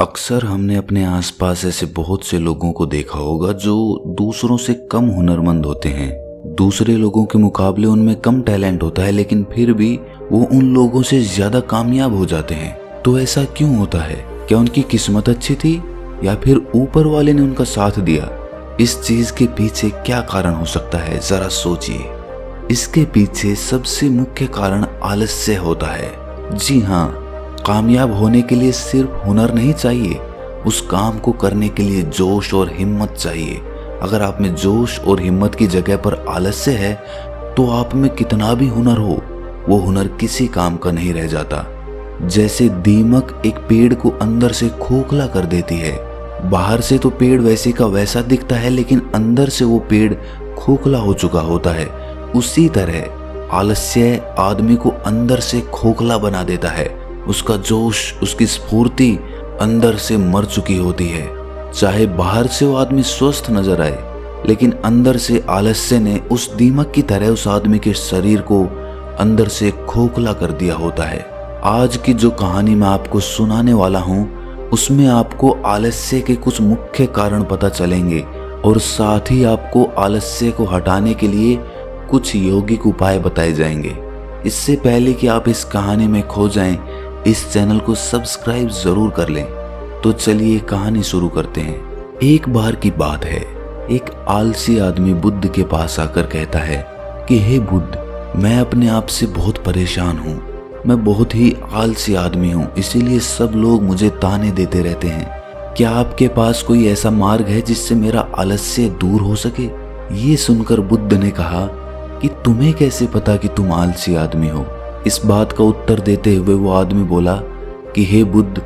अक्सर हमने अपने आसपास ऐसे बहुत से लोगों को देखा होगा जो दूसरों से कम हुनरमंद होते हैं। दूसरे लोगों के मुकाबले उनमें कम टैलेंट होता है, लेकिन फिर भी वो उन लोगों से ज्यादा कामयाब हो जाते हैं। तो ऐसा क्यों होता है? क्या उनकी किस्मत अच्छी थी या फिर ऊपर वाले ने उनका साथ दिया? इस चीज के पीछे क्या कारण हो सकता है, जरा सोचिए। इसके पीछे सबसे मुख्य कारण आलस्य होता है। जी हाँ, कामयाब होने के लिए सिर्फ हुनर नहीं चाहिए, उस काम को करने के लिए जोश और हिम्मत चाहिए। अगर आप में जोश और हिम्मत की जगह पर आलस्य है तो आप में कितना भी हुनर हो, वो हुनर किसी काम का नहीं रह जाता। जैसे दीमक एक पेड़ को अंदर से खोखला कर देती है। बाहर से तो पेड़ वैसे का वैसा दिखता है, लेकिन अंदर से वो पेड़ खोखला हो चुका होता है। उसी तरह आलस्य आदमी को अंदर से खोखला बना देता है। उसका जोश, उसकी स्फूर्ति अंदर से मर चुकी होती है। चाहे बाहर से वो आदमी स्वस्थ नजर आए, लेकिन अंदर से आलस्य ने उस दीमक की तरह उस आदमी के शरीर को अंदर से खोखला कर दिया होता है। आज की जो कहानी मैं आपको सुनाने वाला हूँ, उसमें आपको आलस्य के कुछ मुख्य कारण पता चलेंगे और साथ ही आपको आलस्य को हटाने के लिए कुछ यौगिक उपाय बताए जाएंगे। इससे पहले कि आप इस कहानी में खो जाएं, इस चैनल को सब्सक्राइब जरूर कर लें। तो चलिए कहानी शुरू करते हैं। एक बार की बात है, एक आलसी आदमी बुद्ध के पास आकर कहता है कि हे बुद्ध, मैं अपने आप से बहुत परेशान हूँ। मैं बहुत ही आलसी आदमी हूँ, इसीलिए सब लोग मुझे ताने देते रहते हैं। क्या आपके पास कोई ऐसा मार्ग है जिससे मेरा आलस्य दूर हो सके? ये सुनकर बुद्ध ने कहा कि तुम्हें कैसे पता कि तुम आलसी आदमी हो? इस बात का उत्तर देते हुए वो आदमी बोला कि हे बुद्ध,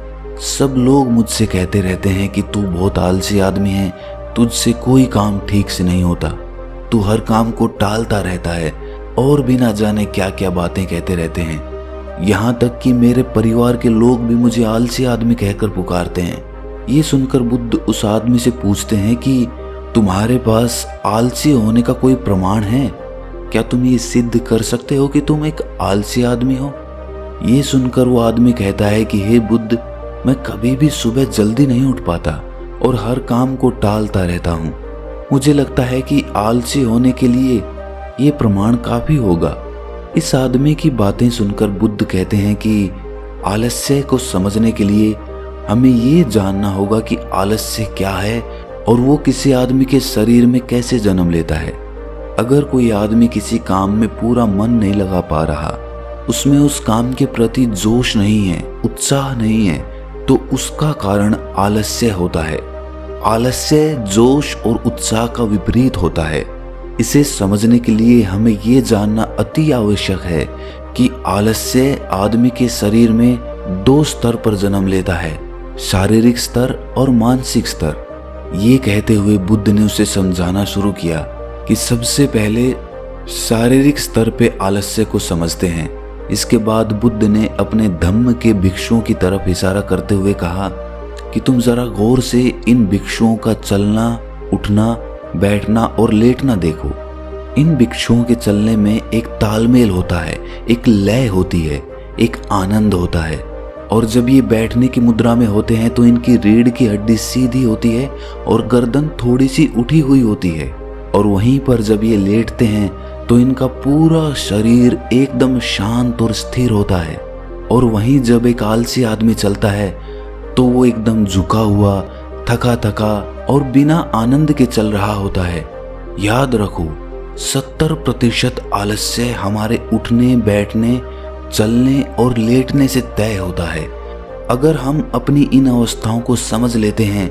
सब लोग मुझसे कहते रहते हैं कि तू बहुत आलसी आदमी है, तुझसे कोई काम ठीक से नहीं होता, तू हर काम को टालता रहता है और भी ना जाने क्या क्या बातें कहते रहते हैं। यहाँ तक कि मेरे परिवार के लोग भी मुझे आलसी आदमी कहकर पुकारते हैं। ये सुनकर बुद्ध उस आदमी से पूछते हैं कि तुम्हारे पास आलसी होने का कोई प्रमाण है? क्या तुम ये सिद्ध कर सकते हो कि तुम एक आलसी आदमी हो? ये सुनकर वो आदमी कहता है कि हे बुद्ध, मैं कभी भी सुबह जल्दी नहीं उठ पाता और हर काम को टालता रहता हूँ। मुझे लगता है कि आलसी होने के लिए ये प्रमाण काफी होगा। इस आदमी की बातें सुनकर बुद्ध कहते हैं कि आलस्य को समझने के लिए हमें ये जानना होगा कि आलस्य क्या है और वो किसी आदमी के शरीर में कैसे जन्म लेता है। अगर कोई आदमी किसी काम में पूरा मन नहीं लगा पा रहा, उसमें उस काम के प्रति जोश नहीं है, उत्साह नहीं है, तो उसका कारण आलस्य होता है। आलस्य जोश और उत्साह का विपरीत होता है। इसे समझने के लिए हमें ये जानना अति आवश्यक है कि आलस्य आदमी के शरीर में दो स्तर पर जन्म लेता है, शारीरिक स्तर और मानसिक स्तर। ये कहते हुए बुद्ध ने उसे समझाना शुरू किया कि सबसे पहले शारीरिक स्तर पे आलस्य को समझते हैं। इसके बाद बुद्ध ने अपने धम्म के भिक्षुओं की तरफ इशारा करते हुए कहा कि तुम जरा गौर से इन भिक्षुओं का चलना, उठना, बैठना और लेटना देखो। इन भिक्षुओं के चलने में एक तालमेल होता है, एक लय होती है, एक आनंद होता है। और जब ये बैठने की मुद्रा में होते हैं तो इनकी रीढ़ की हड्डी सीधी होती है और गर्दन थोड़ी सी उठी हुई होती है। और वहीं पर जब ये लेटते हैं तो इनका पूरा शरीर एकदम शांत और स्थिर होता है। और वहीं जब एक आलसी आदमी चलता है तो वो एकदम झुका हुआ, थका थका और बिना आनंद के चल रहा होता है। याद रखो, 70% आलस्य हमारे उठने, बैठने, चलने और लेटने से तय होता है। अगर हम अपनी इन अवस्थाओं को समझ लेते हैं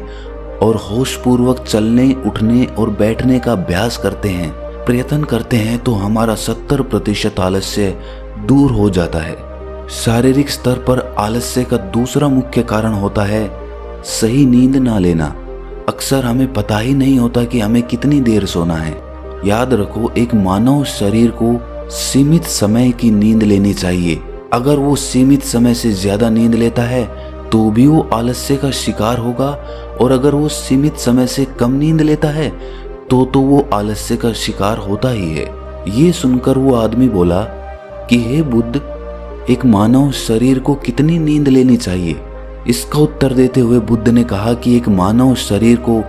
और होशपूर्वक चलने, उठने और बैठने का अभ्यास करते हैं, प्रयत्न करते हैं, तो हमारा 70% आलस्य दूर हो जाता है। शारीरिक स्तर पर आलस्य का दूसरा मुख्य कारण होता है सही नींद ना लेना। अक्सर हमें पता ही नहीं होता कि हमें कितनी देर सोना है। याद रखो, एक मानव शरीर को सीमित समय की नींद लेनी चाहिए। अगर वो सीमित समय से ज्यादा नींद लेता है तो भी वो आलस्य का शिकार होगा, और अगर वो सीमित समय से कम नींद लेता है तो वो आलस्य का शिकार होता ही है। ये सुनकर वो आदमी बोला कि हे बुद्ध, एक मानव शरीर को कितनी नींद लेनी चाहिए? इसका उत्तर देते हुए बुद्ध ने कहा कि एक मानव शरीर को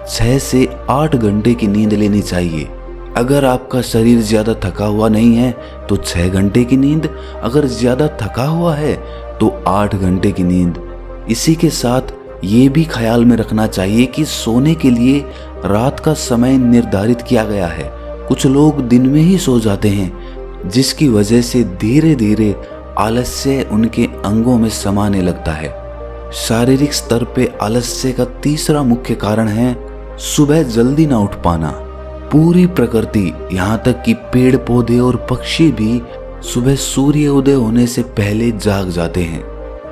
6 से 8 घंटे की नींद लेनी चाहिए। अगर आपका शरीर ज्यादा थका हुआ नहीं है तो 6 घंटे की नींद, अगर ज्यादा थका हुआ है तो 8 घंटे की नींद। इसी के साथ ये भी ख्याल में रखना चाहिए कि सोने के लिए रात का समय निर्धारित किया गया है। कुछ लोग दिन में ही सो जाते हैं, जिसकी वजह से धीरे धीरे आलस्य उनके अंगों में समाने लगता है। शारीरिक स्तर पे आलस्य का तीसरा मुख्य कारण है सुबह जल्दी ना उठ पाना। पूरी प्रकृति, यहाँ तक कि पेड़ पौधे और पक्षी भी सुबह सूर्य उदय होने से पहले जाग जाते हैं।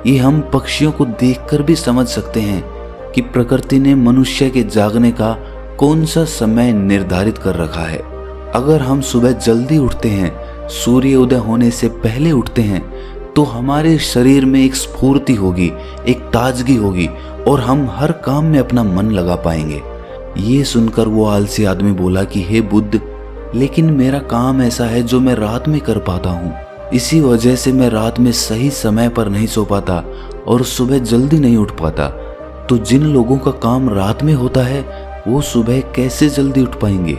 ये हम पक्षियों को देखकर भी समझ सकते हैं कि प्रकृति ने मनुष्य के जागने का कौन सा समय निर्धारित कर रखा है। अगर हम सुबह जल्दी उठते हैं, सूर्य उदय होने से पहले उठते हैं, तो हमारे शरीर में एक स्फूर्ति होगी, एक ताजगी होगी और हम हर काम में अपना मन लगा पाएंगे। ये सुनकर वो आलसी आदमी बोला कि हे बुद्ध, लेकिन मेरा काम ऐसा है जो मैं रात में कर पाता हूँ। इसी वजह से मैं रात में सही समय पर नहीं सो पाता और सुबह जल्दी नहीं उठ पाता। तो जिन लोगों का काम रात में होता है वो सुबह कैसे जल्दी उठ पाएंगे?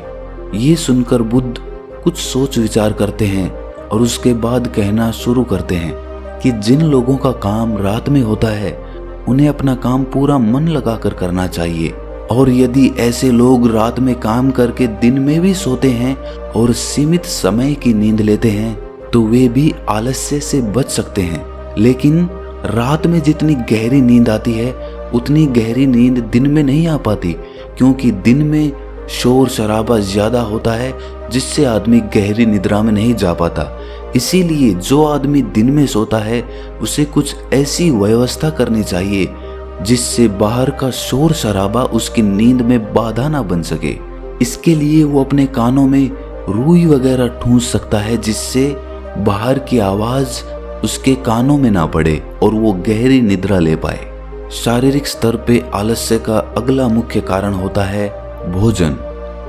ये सुनकर बुद्ध कुछ सोच विचार करते हैं और उसके बाद कहना शुरू करते हैं कि जिन लोगों का काम रात में होता है उन्हें अपना काम पूरा मन लगाकर करना चाहिए, और यदि ऐसे लोग रात में काम करके दिन में भी सोते हैं और सीमित समय की नींद लेते हैं तो वे भी आलस्य से बच सकते हैं। लेकिन रात में जितनी गहरी नींद आती है उतनी गहरी नींद दिन में नहीं आ पाती, क्योंकि दिन में शोर शराबा ज्यादा होता है जिससे आदमी गहरी निद्रा में नहीं जा पाता। इसीलिए जो आदमी दिन में सोता है उसे कुछ ऐसी व्यवस्था करनी चाहिए जिससे बाहर का शोर शराबा उसकी नींद में बाधा ना बन सके। इसके लिए वो अपने कानों में रुई वगैरह ठूंस सकता है जिससे बाहर की आवाज उसके कानों में ना पड़े और वो गहरी निद्रा ले पाए। शारीरिक स्तर पे आलस्य का अगला मुख्य कारण होता है भोजन।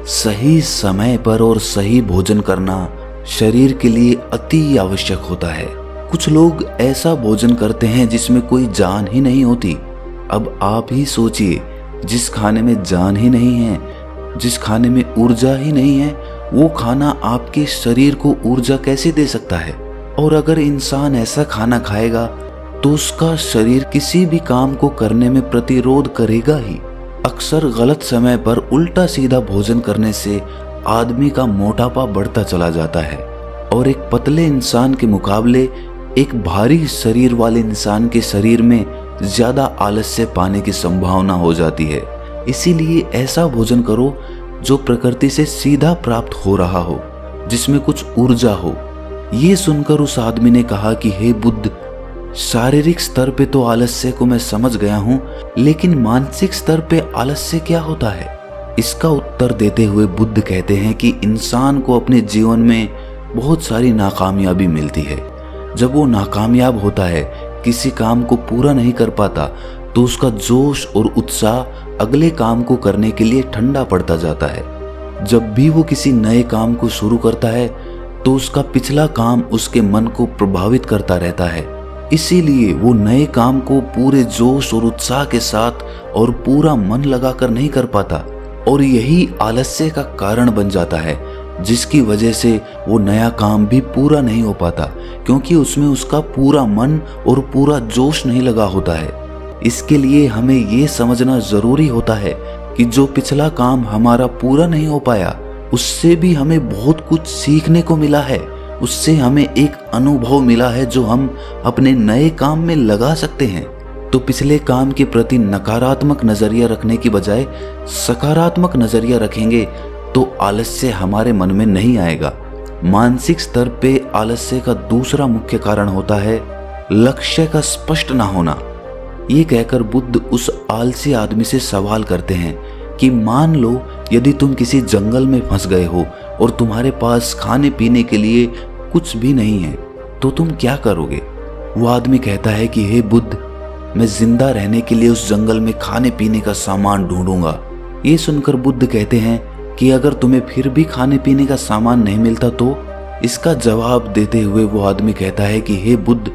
सही समय पर और सही भोजन करना शरीर के लिए अति आवश्यक होता है। कुछ लोग ऐसा भोजन करते हैं जिसमें कोई जान ही नहीं होती। अब आप ही सोचिए, जिस खाने में जान ही नहीं है, जिस खाने में ऊर्जा ही नहीं है, वो खाना आपके शरीर को ऊर्जा कैसे दे सकता है? और अगर इंसान ऐसा खाना खाएगा तो उसका शरीर किसी भी काम को करने में प्रतिरोध करेगा ही। अक्सर गलत समय पर उल्टा सीधा भोजन करने से आदमी का मोटापा बढ़ता चला जाता है और एक पतले इंसान के मुकाबले एक भारी शरीर वाले इंसान के शरीर में ज्यादा आलस्य पाने की संभावना हो जाती है। इसीलिए ऐसा भोजन करो जो प्रकृति से सीधा प्राप्त हो रहा हो, जिसमें कुछ ऊर्जा हो। ये सुनकर उस आदमी ने कहा कि हे बुद्ध, शारीरिक स्तर पे तो आलस्य को मैं समझ गया हूँ, लेकिन मानसिक स्तर पे आलस्य क्या होता है? इसका उत्तर देते हुए बुद्ध कहते हैं कि इंसान को अपने जीवन में बहुत सारी नाकामयाबी मिलती है। जब वो नाकामयाब होता है, किसी काम को पूरा नहीं कर पाता, तो उसका जोश और उत्साह अगले काम को करने के लिए ठंडा पड़ता जाता है। जब भी वो किसी नए काम को शुरू करता है तो उसका पिछला काम उसके मन को प्रभावित करता रहता है। इसीलिए वो नए काम को पूरे जोश और उत्साह के साथ और पूरा मन लगाकर नहीं कर पाता, और यही आलस्य का कारण बन जाता है, जिसकी वजह से वो नया काम भी पूरा नहीं हो पाता, क्योंकि उसमें उसका पूरा मन और पूरा जोश नहीं लगा होता है। इसके लिए हमें ये समझना जरूरी होता है कि जो पिछला काम हमारा पूरा नहीं हो पाया, उससे भी हमें बहुत कुछ सीखने को मिला है। उससे हमें एक अनुभव मिला है जो हम अपने नए काम में लगा सकते हैं। तो पिछले काम के प्रति नकारात्मक नजरिया रखने की बजाय सकारात्मक नजरिया रखेंगे तो आलस्य हमारे मन में नहीं आएगा। मानसिक स्तर पे आलस्य का दूसरा मुख्य कारण होता है लक्ष्य का स्पष्ट ना होना। ये कहकर बुद्ध उस आलसी आदमी से सवाल करते हैं कि मान लो यदि तुम किसी जंगल में फंस गए हो और तुम्हारे पास खाने पीने के लिए कुछ भी नहीं है, तो तुम क्या करोगे? वो आदमी कहता है कि हे बुद्ध, मैं जिंदा रहने के लिए उस जंगल में खाने पीने का सामान ढूंढूंगा। ये सुनकर बुद्ध कहते हैं कि अगर तुम्हें फिर भी खाने पीने का सामान नहीं मिलता तो? इसका जवाब देते हुए वो आदमी कहता है कि हे बुद्ध,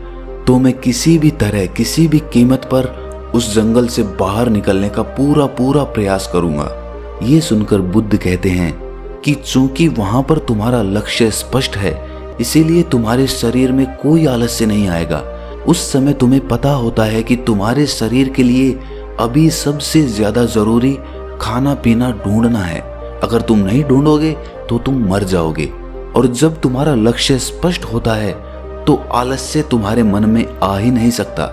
तो मैं किसी भी तरह, किसी भी कीमत पर उस जंगल से बाहर निकलने का पूरा पूरा प्रयास करूंगा। ये सुनकर बुद्ध कहते हैं कि चूंकि वहां पर तुम्हारा लक्ष्य स्पष्ट है, इसीलिए तुम्हारे शरीर में कोई आलस्य नहीं आएगा। उस समय तुम्हें पता होता है कि तुम्हारे शरीर के लिए अभी सबसे ज्यादा जरूरी खाना पीना ढूंढना है। अगर तुम नहीं ढूंढोगे तो तुम मर जाओगे। और जब तुम्हारा लक्ष्य स्पष्ट होता है तो आलस्य तुम्हारे मन में आ ही नहीं सकता।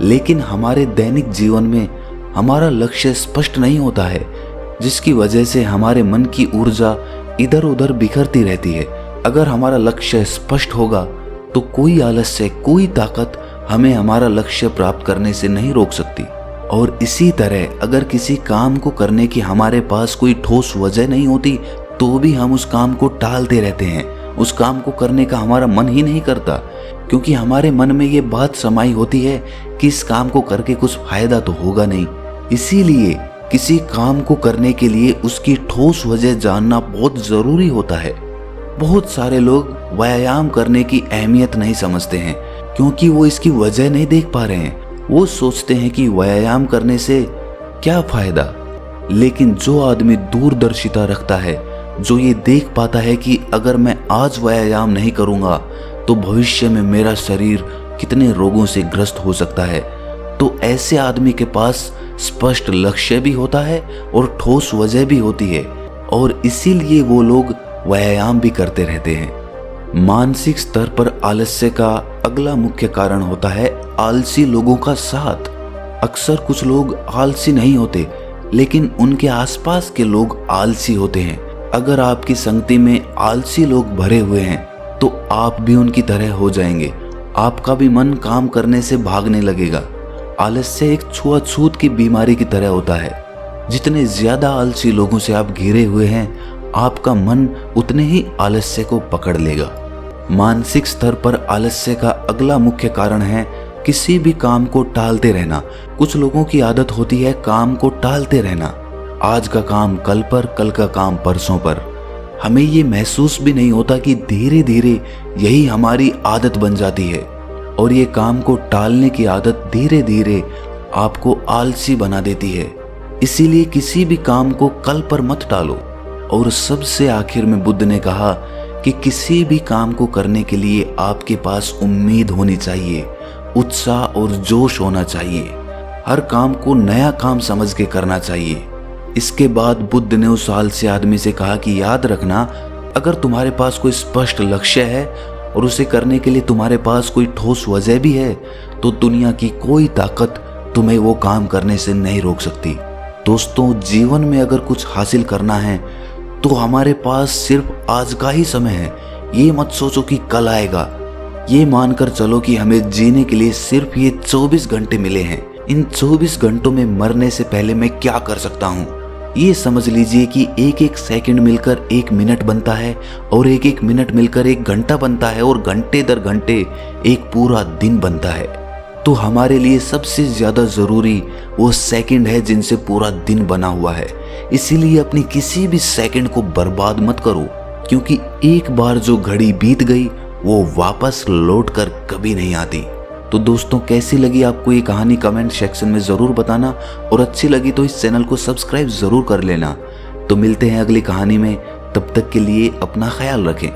लेकिन हमारे दैनिक जीवन में हमारा लक्ष्य स्पष्ट नहीं होता है, जिसकी वजह से हमारे मन की ऊर्जा इधर उधर बिखरती रहती है। अगर हमारा लक्ष्य स्पष्ट होगा तो कोई आलस्य, कोई ताकत हमें हमारा लक्ष्य प्राप्त करने से नहीं रोक सकती। और इसी तरह अगर किसी काम को करने की हमारे पास कोई ठोस वजह नहीं होती तो भी हम उस काम को टालते रहते हैं। उस काम को करने का हमारा मन ही नहीं करता, क्योंकि हमारे मन में ये बात समाई होती है कि इस काम को करके कुछ फायदा तो होगा नहीं। इसीलिए किसी काम को करने के लिए उसकी ठोस वजह जानना बहुत जरूरी होता है। बहुत सारे लोग व्यायाम करने की अहमियत नहीं समझते हैं, क्योंकि वो इसकी वजह नहीं देख पा रहे हैं। वो सोचते हैं कि व्यायाम करने से क्या फायदा। लेकिन जो आदमी दूरदर्शिता रखता है, जो ये देख पाता है कि अगर मैं आज व्यायाम नहीं करूंगा तो भविष्य में मेरा शरीर कितने रोगों से ग्रस्त हो सकता है, तो ऐसे आदमी के पास स्पष्ट लक्ष्य भी होता है और ठोस वजह भी होती है, और इसीलिए वो लोग व्यायाम भी करते रहते हैं। मानसिक स्तर पर आलस्य का अगला मुख्य कारण होता है आलसी लोगों का साथ। अक्सर कुछ लोग आलसी नहीं होते, लेकिन उनके आसपास के लोग आलसी होते हैं। अगर आपकी संगति में आलसी लोग भरे हुए हैं तो आप भी उनकी तरह हो जाएंगे। आपका भी मन काम करने से भागने लगेगा। आलस्य एक छुआछूत की बीमारी की तरह होता है। जितने ज्यादा आलसी लोगों से आप घिरे हुए हैं, आपका मन उतने ही आलस्य को पकड़ लेगा। मानसिक स्तर पर आलस्य का अगला मुख्य कारण है किसी भी काम को टालते रहना। कुछ लोगों की आदत होती है काम को टालते रहना। आज का काम कल पर, कल का काम परसों पर। हमें ये महसूस भी नहीं होता कि धीरे धीरे यही हमारी आदत बन जाती है, और ये काम को टालने की आदत धीरे धीरे आपको आलसी बना देती है। इसीलिए किसी भी काम को कल पर मत टालो। और सबसे आखिर में बुद्ध ने कहा कि किसी भी काम को करने के लिए आपके पास उम्मीद होनी चाहिए, उत्साह और जोश होना चाहिए। हर काम को नया काम समझ के करना चाहिए। इसके बाद बुद्ध ने उस आलसी आदमी से कहा कि याद रखना, अगर तुम्हारे पास कोई स्पष्ट लक्ष्य है और उसे करने के लिए तुम्हारे पास कोई ठोस वजह भी है, तो दुनिया की कोई ताकत तुम्हें वो काम करने से नहीं रोक सकती। दोस्तों, जीवन में अगर कुछ हासिल करना है तो हमारे पास सिर्फ आज का ही समय है। ये मत सोचो कि कल आएगा। ये मानकर चलो कि हमें जीने के लिए सिर्फ ये 24 घंटे मिले हैं। इन 24 घंटों में मरने से पहले मैं क्या कर सकता हूँ, ये समझ लीजिए कि एक एक सेकंड मिलकर एक मिनट बनता है, और एक एक मिनट मिलकर एक घंटा बनता है, और घंटे दर घंटे एक पूरा दिन बनता है। तो हमारे लिए सबसे ज्यादा जरूरी वो सेकंड है जिनसे पूरा दिन बना हुआ है। इसीलिए अपनी किसी भी सेकंड को बर्बाद मत करो, क्योंकि एक बार जो घड़ी बीत गई वो वापस लौट कर कभी नहीं आती। तो दोस्तों, कैसी लगी आपको ये कहानी कमेंट सेक्शन में जरूर बताना, और अच्छी लगी तो इस चैनल को सब्सक्राइब जरूर कर लेना। तो मिलते हैं अगली कहानी में, तब तक के लिए अपना ख्याल रखें।